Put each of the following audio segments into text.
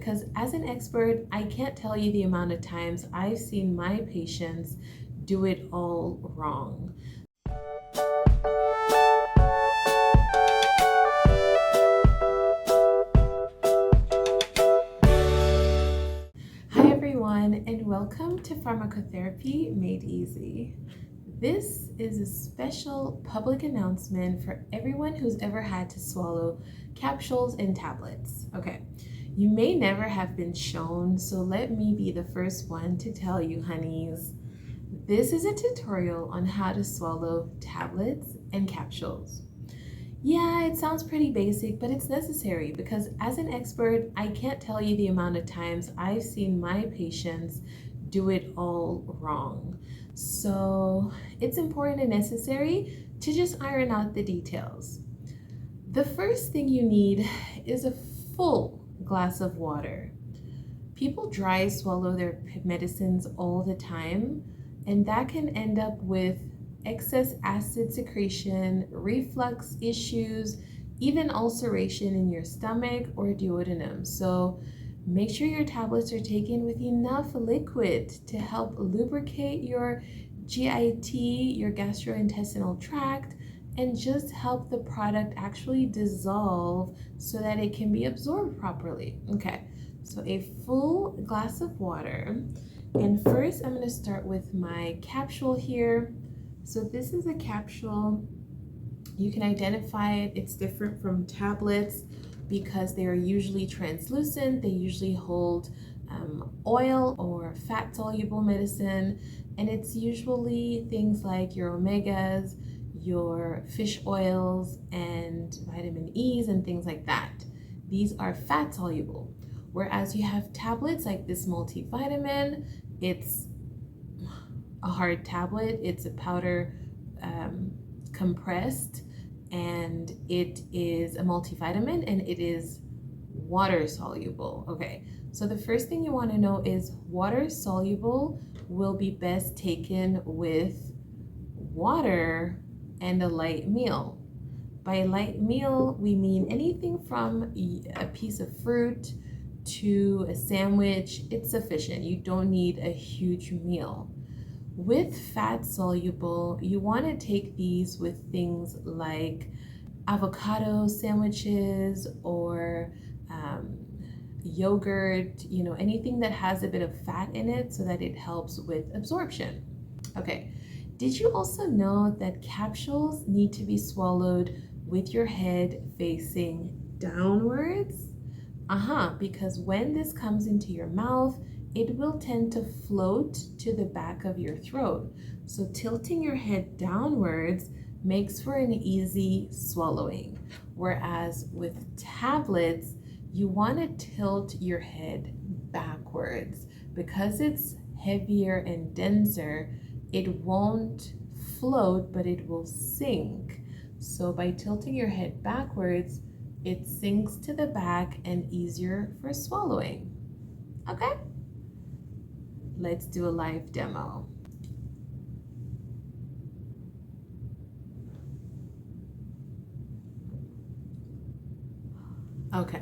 because as an expert, I can't tell you the amount of times I've seen my patients do it all wrong. Hi everyone, and welcome to Pharmacotherapy Made Easy. This is a special public announcement for everyone who's ever had to swallow capsules and tablets. Okay, you may never have been shown, so let me be the first one to tell you, honeys. This is a tutorial on how to swallow tablets and capsules. Yeah, it sounds pretty basic, but it's necessary because as an expert, I can't tell you the amount of times I've seen my patients do it all wrong. So it's important and necessary to just iron out the details. The first thing you need is a full glass of water. People dry swallow their medicines all the time, and that can end up with excess acid secretion, reflux issues, even ulceration in your stomach or duodenum. So make sure your tablets are taken with enough liquid to help lubricate your GIT, your gastrointestinal tract, and just help the product actually dissolve so that it can be absorbed properly. Okay, so a full glass of water. And first I'm going to start with my capsule here. So this is a capsule. You can identify it. It's different from tablets because they are usually translucent. They usually hold oil or fat soluble medicine, and it's usually things like your omegas, your fish oils, and vitamin E's and things like that. These are fat soluble, whereas you have tablets like this multivitamin. It's a hard tablet. It's a powder compressed, and it is a multivitamin, and it is water soluble. Okay, so the first thing you want to know is water soluble will be best taken with water and a light meal. By a light meal, we mean anything from a piece of fruit to a sandwich. It's sufficient. You don't need a huge meal. With fat soluble, you want to take these with things like avocado sandwiches or yogurt, anything that has a bit of fat in it so that it helps with absorption. Okay, did you also know that capsules need to be swallowed with your head facing downwards? Because when this comes into your mouth, it will tend to float to the back of your throat. So tilting your head downwards makes for an easy swallowing. Whereas with tablets, you want to tilt your head backwards. Because it's heavier and denser, it won't float, but it will sink. So by tilting your head backwards, it sinks to the back and easier for swallowing. Okay? Let's do a live demo. Okay,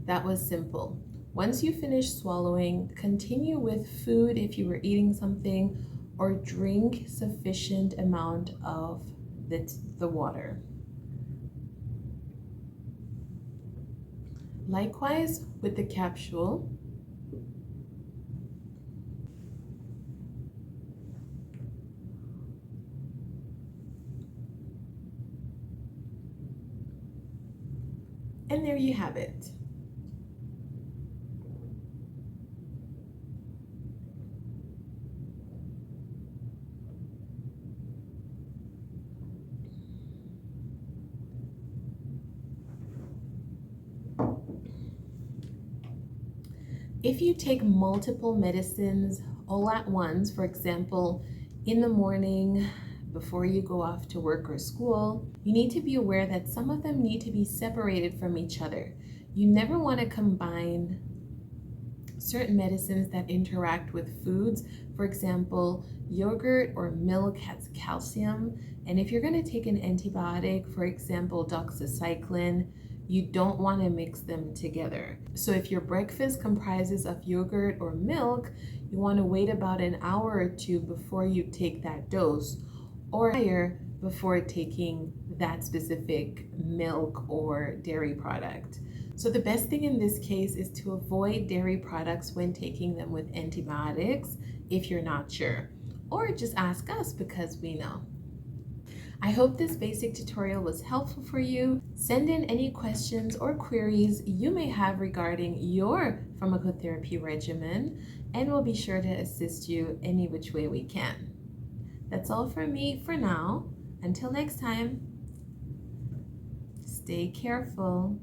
that was simple. Once you finish swallowing, continue with food if you were eating something, or drink sufficient amount of the water. Likewise with the capsule. And there you have it. If you take multiple medicines all at once, for example, in the morning, before you go off to work or school, you need to be aware that some of them need to be separated from each other. You never want to combine certain medicines that interact with foods. For example, yogurt or milk has calcium, and if you're going to take an antibiotic, for example, doxycycline, you don't want to mix them together. So if your breakfast comprises of yogurt or milk, you want to wait about an hour or two before you take that dose, or higher before taking that specific milk or dairy product. So the best thing in this case is to avoid dairy products when taking them with antibiotics if you're not sure, or just ask us because we know. I hope this basic tutorial was helpful for you. Send in any questions or queries you may have regarding your pharmacotherapy regimen, and we'll be sure to assist you any which way we can. That's all from me for now. Until next time, stay careful.